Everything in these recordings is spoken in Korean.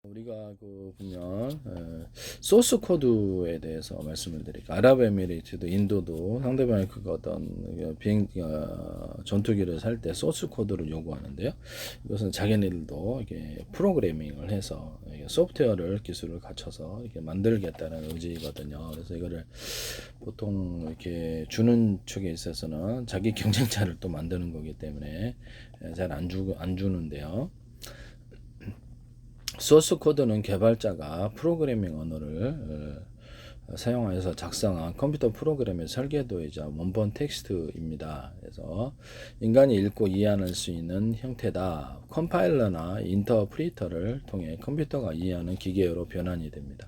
우리가 보면 소스 코드에 대해서 말씀을 드릴게요. 아랍에미리트도 인도도 상대방의 어떤 전투기를 살 때 소스 코드를 요구하는데요. 이것은 자기네들도 이게 프로그래밍을 해서 소프트웨어를 기술을 갖춰서 이렇게 만들겠다는 의지거든요. 그래서 이거를 보통 이렇게 주는 쪽에 있어서는 자기 경쟁자를 또 만드는 거기 때문에 잘 안 주는데요. 소스 코드는 개발자가 프로그래밍 언어를 사용하여서 작성한 컴퓨터 프로그램의 설계도이자 원본 텍스트입니다. 그래서 인간이 읽고 이해할 수 있는 형태다. 컴파일러나 인터프리터를 통해 컴퓨터가 이해하는 기계어로 변환이 됩니다.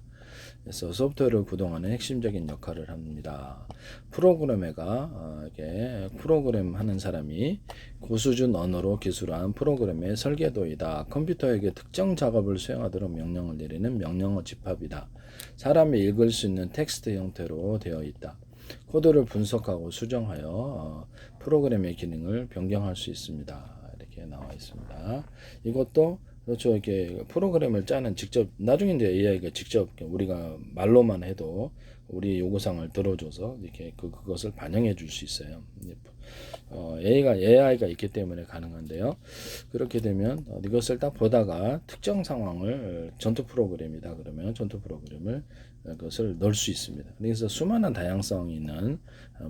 그래서 소프트웨어를 구동하는 핵심적인 역할을 합니다. 프로그래머가 이게 프로그램 하는 사람이 고수준 언어로 기술한 프로그램의 설계도이다. 컴퓨터에게 특정 작업을 수행하도록 명령을 내리는 명령어 집합이다. 사람이 읽을 수 있는 텍스트 형태로 되어 있다. 코드를 분석하고 수정하여 프로그램의 기능을 변경할 수 있습니다. 이렇게 나와 있습니다. 이것도 그렇죠. 이렇게 프로그램을 짜는 직접 나중에 이제 AI가 직접 우리가 말로만 해도 우리 요구사항을 들어줘서 이렇게 그것을 반영해 줄 수 있어요. AI가 있기 때문에 가능한데요. 그렇게 되면 이것을 딱 보다가 특정 상황을 전투 프로그램이다 그러면 전투 프로그램을 그것을 넣을 수 있습니다. 그래서 수많은 다양성이 있는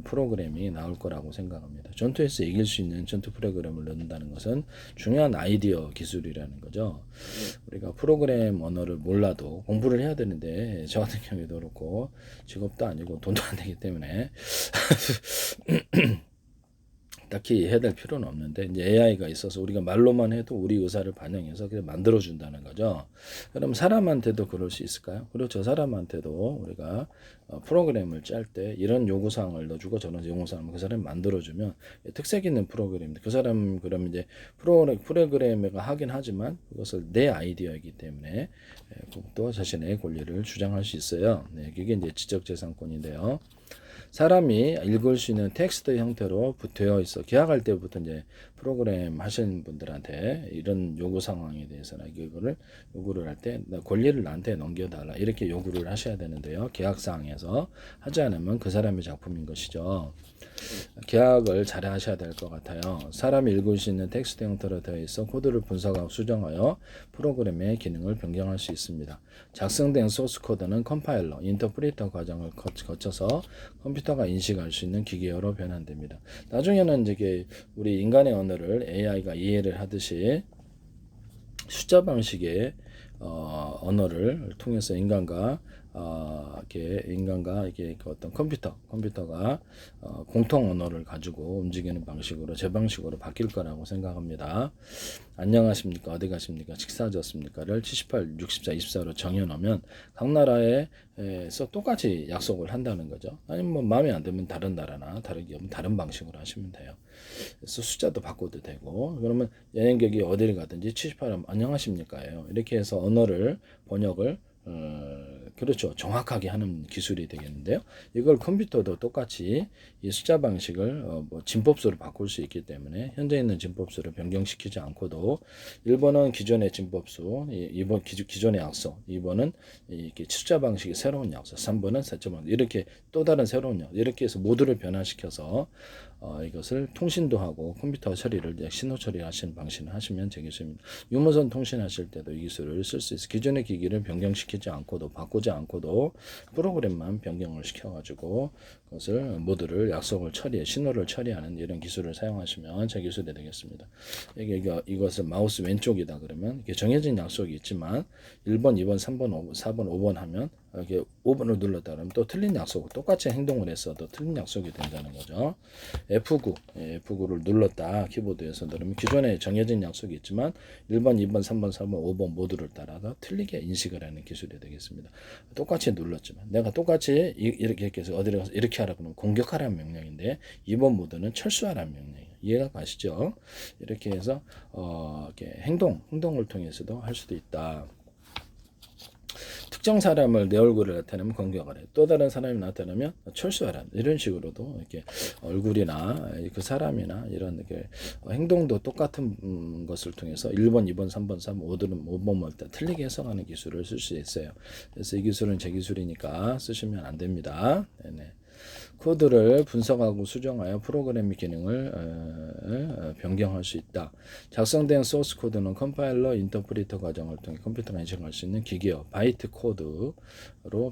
프로그램이 나올 거라고 생각합니다. 전투에서 이길 수 있는 전투 프로그램을 넣는다는 것은 중요한 아이디어 기술이라는 거죠. 우리가 프로그램 언어를 몰라도 공부를 해야 되는데 저 같은 경우에도 그렇고 직업도 아니고 돈도 안 되기 때문에 딱히 해야 될 필요는 없는데 이제 AI가 있어서 우리가 말로만 해도 우리 의사를 반영해서 그냥 만들어 준다는 거죠. 그럼 사람한테도 그럴 수 있을까요? 그렇죠. 사람한테도 우리가 프로그램을 짤 때 이런 요구 사항을 넣어주고 저런 요구 사항을 그 사람이 만들어주면 특색 있는 프로그램인데 그 사람 그럼 이제 프로그래머가 하긴 하지만 그것을 내 아이디어이기 때문에 또 자신의 권리를 주장할 수 있어요. 네, 그게 이제 지적재산권인데요. 사람이 읽을 수 있는 텍스트 형태로 되어 있어. 계약할 때부터 이제 프로그램 하시는 분들한테 이런 요구 상황에 대해서는 이거를 요구를 할 때 권리를 나한테 넘겨달라 이렇게 요구를 하셔야 되는데요. 계약 사항에서 하지 않으면 그 사람의 작품인 것이죠. 계약을 잘 하셔야 될 것 같아요. 사람이 읽을 수 있는 텍스트 형태로 되어 있어 코드를 분석하고 수정하여 프로그램의 기능을 변경할 수 있습니다. 작성된 소스 코드는 컴파일러, 인터프리터 과정을 거쳐서 컴퓨터가 인식할 수 있는 기계어로 변환됩니다. 나중에는 이제 우리 인간의 언어를 AI가 이해를 하듯이 숫자 방식의 언어를 통해서 인간과 이게 어떤 컴퓨터가 공통 언어를 가지고 움직이는 방식으로 제 방식으로 바뀔 거라고 생각합니다. 안녕하십니까? 어디 가십니까? 식사하셨습니까?를 78, 64, 24로 정해놓으면 각 나라에서 똑같이 약속을 한다는 거죠. 아니면 뭐 마음에 안 들면 다른 나라나 다른 기업은 다른 방식으로 하시면 돼요. 그래서 숫자도 바꿔도 되고 그러면 여행객이 어디를 가든지 78하면 안녕하십니까예요. 이렇게 해서 언어를 번역을 그렇죠. 정확하게 하는 기술이 되겠는데요. 이걸 컴퓨터도 똑같이 이 숫자 방식을 진법수로 바꿀 수 있기 때문에 현재 있는 진법수를 변경시키지 않고도 1번은 기존의 진법수, 2번 기존의 약속, 2번은 이렇게 숫자 방식의 새로운 약속, 3번은 세점 이렇게 또 다른 새로운 약속 이렇게 해서 모두를 변화시켜서 이것을 통신도 하고 컴퓨터 처리를 신호 처리하시는 방식을 하시면 되겠습니다. 유무선 통신하실 때도 이 기술을 쓸 수 있어요. 기존의 기기를 변경시키지 않고도 바꾸지 않고도 프로그램만 변경을 시켜가지고 그것을 모두를 약속을 신호를 처리하는 이런 기술을 사용하시면 제 기술이 되겠습니다. 이것을 마우스 왼쪽이다 그러면 이렇게 정해진 약속이 있지만 1번, 2번, 3번, 4번, 5번 하면 이렇게 5번을 눌렀다 그러면 또 틀린 약속, 똑같이 행동을 했어도 틀린 약속이 된다는 거죠. F9를 눌렀다 키보드에서 누르면 기존에 정해진 약속이 있지만 1번, 2번, 3번, 4번, 5번 모두를 따라서 틀리게 인식을 하는 기술이 되겠습니다. 똑같이 눌렀지만 내가 똑같이 이렇게 해서 어디를 가서 이렇게 하라 그러면 공격하라는 명령인데 2번 모드는 철수하라는 명령이에요. 이해가 가시죠? 이렇게 해서 이렇게 행동을 통해서도 할 수도 있다. 특정 사람을 내 얼굴을 나타내면 공격을 해. 또 다른 사람이 나타나면 철수하라. 이런 식으로도 이렇게 얼굴이나 그 사람이나 이런 이렇게 행동도 똑같은 것을 통해서 1번, 2번, 3번, 5번 다 틀리게 해석하는 기술을 쓸 수 있어요. 그래서 이 기술은 제 기술이니까 쓰시면 안 됩니다. 네네. 코드를 분석하고 수정하여 프로그램의 기능을 변경할 수 있다. 작성된 소스 코드는 컴파일러, 인터프리터 과정을 통해 컴퓨터가 인식할 수 있는 기계어, 바이트 코드로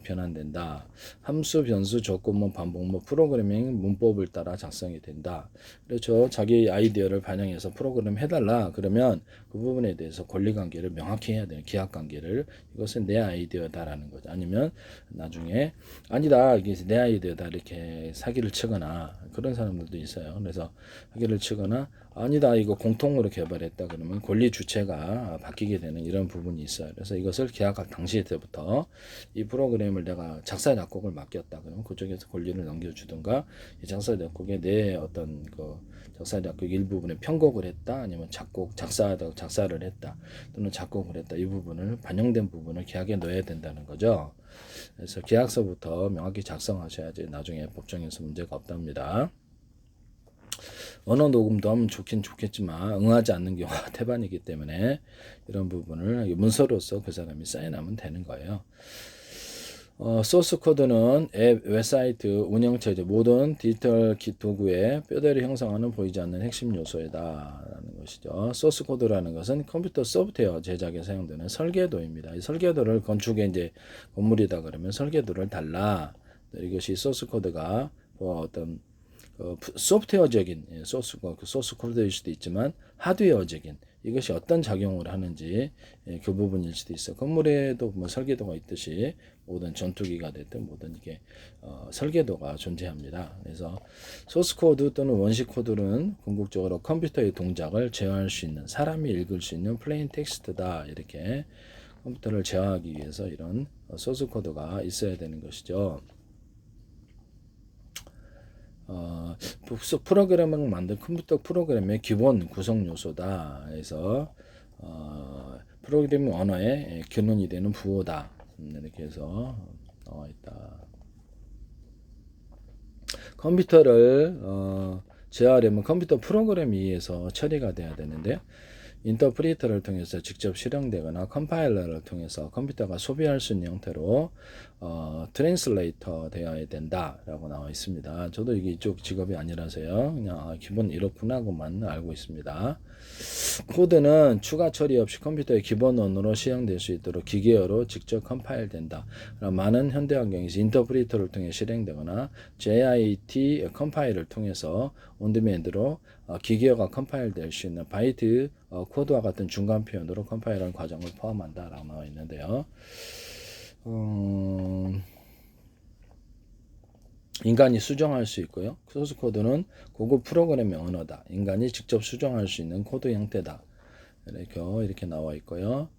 변환된다. 함수, 변수, 조건문, 반복문, 프로그래밍 문법을 따라 작성이 된다. 그렇죠. 자기 아이디어를 반영해서 프로그램 해달라. 그러면 그 부분에 대해서 권리관계를 명확히 해야 돼요. 기하관계를. 이것은 내 아이디어다라는 거죠. 아니면 나중에 아니다. 이게 내 아이디어다. 이렇게 사기를 치거나 그런 사람들도 있어요. 그래서 사기를 치거나 아니다 이거 공통으로 개발했다 그러면 권리 주체가 바뀌게 되는 이런 부분이 있어요. 그래서 이것을 계약할 당시 때부터 이 프로그램을 내가 작사 작곡을 맡겼다 그러면 그쪽에서 권리를 넘겨주든가 이 작사 작곡에 내 어떤 그 작사 작곡 일부분에 편곡을 했다 아니면 작사를 했다 또는 작곡을 했다 이 부분을 반영된 부분을 계약에 넣어야 된다는 거죠. 그래서 계약서부터 명확히 작성하셔야지 나중에 법정에서 문제가 없답니다. 언어 녹음도 하면 좋긴 좋겠지만 응하지 않는 경우가 태반이기 때문에 이런 부분을 문서로서 그 사람이 사인하면 되는 거예요. 소스 코드는 앱, 웹사이트, 운영체제 모든 디지털 도구의 뼈대를 형성하는 보이지 않는 핵심 요소이다라는 것이죠. 소스 코드라는 것은 컴퓨터 소프트웨어 제작에 사용되는 설계도입니다. 이 설계도를 건축에 이제 건물이다 그러면 설계도를 달라. 이것이 소스 코드가 어떤 소프트웨어적인 소스 코드일 수도 있지만 하드웨어적인 이것이 어떤 작용을 하는지 그 부분일 수도 있어. 건물에도 뭐 설계도가 있듯이 모든 전투기가 됐든 모든 이게 설계도가 존재합니다. 그래서 소스 코드 또는 원시 코드는 궁극적으로 컴퓨터의 동작을 제어할 수 있는 사람이 읽을 수 있는 플레인 텍스트다. 이렇게 컴퓨터를 제어하기 위해서 이런 소스 코드가 있어야 되는 것이죠. 프로그램을 만든 컴퓨터 프로그램의 기본 구성 요소다. 그래서 프로그래밍 언어의 근원이 되는 부호다. 이렇게 해서 나와 있다. 컴퓨터를 제어하려면 컴퓨터 프로그램에 의해서 처리가 돼야 되는데요. 인터프리터를 통해서 직접 실행되거나 컴파일러를 통해서 컴퓨터가 소비할 수 있는 형태로 트랜슬레이터 되어야 된다라고 나와 있습니다. 저도 이게 이쪽 직업이 아니라서요. 그냥 기본 이렇구나 하고만 알고 있습니다. 코드는 추가 처리 없이 컴퓨터의 기본 언어로 시행될 수 있도록 기계어로 직접 컴파일된다. 많은 현대 환경에서 인터프리터를 통해 실행되거나 JIT 컴파일을 통해서 온디맨드로 기계어가 컴파일될 수 있는 바이트 코드와 같은 중간 표현으로 컴파일하는 과정을 포함한다라고 나와 있는데요. 인간이 수정할 수 있고요. 소스 코드는 고급 프로그래밍 언어다. 인간이 직접 수정할 수 있는 코드 형태다. 이렇게 나와 있고요.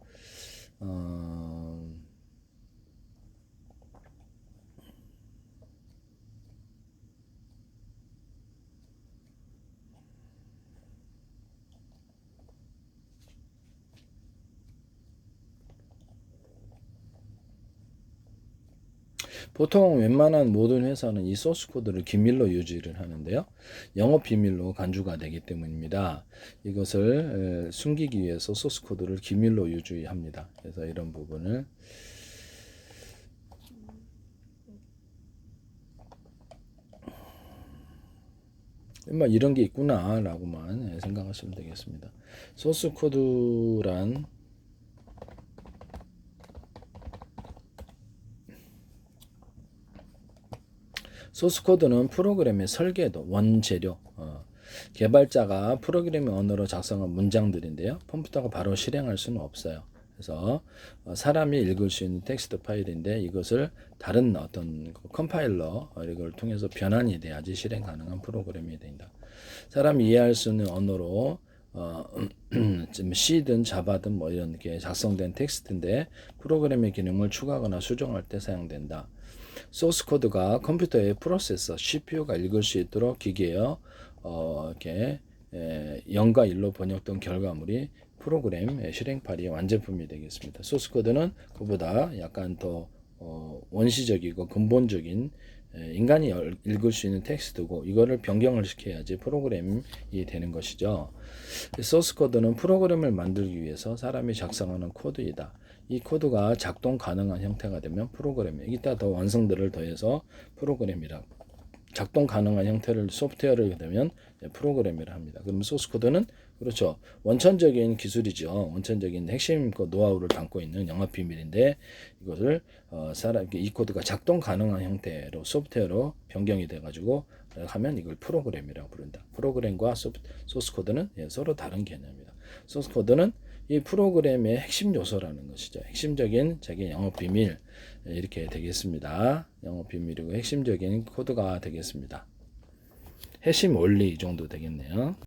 보통 웬만한 모든 회사는 이 소스 코드를 기밀로 유지를 하는데요. 영업 비밀로 간주가 되기 때문입니다. 이것을 숨기기 위해서 소스 코드를 기밀로 유지합니다. 그래서 이런 부분을 이런 게 있구나 라고만 생각하시면 되겠습니다. 소스 코드란 소스 코드는 프로그램의 설계도, 원재료, 개발자가 프로그래밍 언어로 작성한 문장들인데요. 컴퓨터가 바로 실행할 수는 없어요. 그래서 사람이 읽을 수 있는 텍스트 파일인데 이것을 다른 어떤 컴파일러 이걸 통해서 변환이 돼야지 실행 가능한 프로그램이 된다. 사람이 이해할 수 있는 언어로 C든 자바든 뭐 이런 게 작성된 텍스트인데 프로그램의 기능을 추가하거나 수정할 때 사용된다. 소스 코드가 컴퓨터의 프로세서 CPU가 읽을 수 있도록 기계에 이렇게 0과 1로 번역된 결과물이 프로그램 실행팔이의 완제품이 되겠습니다. 소스 코드는 그보다 약간 더 원시적이고 근본적인 인간이 읽을 수 있는 텍스트고 이거를 변경을 시켜야지 프로그램이 되는 것이죠. 소스 코드는 프로그램을 만들기 위해서 사람이 작성하는 코드이다. 이 코드가 작동 가능한 형태가 되면 프로그램이에요. 이따 더 완성들을 더해서 프로그램이라 작동 가능한 형태를 소프트웨어를 되면 프로그램이라 합니다. 그럼 소스 코드는 그렇죠. 원천적인 기술이죠. 원천적인 핵심 노하우를 담고 있는 영업 비밀인데 이것을 이 코드가 작동 가능한 형태로 소프트웨어로 변경이 돼가지고 하면 이걸 프로그램이라고 부른다. 프로그램과 소스 코드는 서로 다른 개념입니다. 소스 코드는 이 프로그램의 핵심 요소라는 것이죠. 핵심적인 자기 영업 비밀 이렇게 되겠습니다. 영업 비밀이고 핵심적인 코드가 되겠습니다. 핵심 원리 이 정도 되겠네요.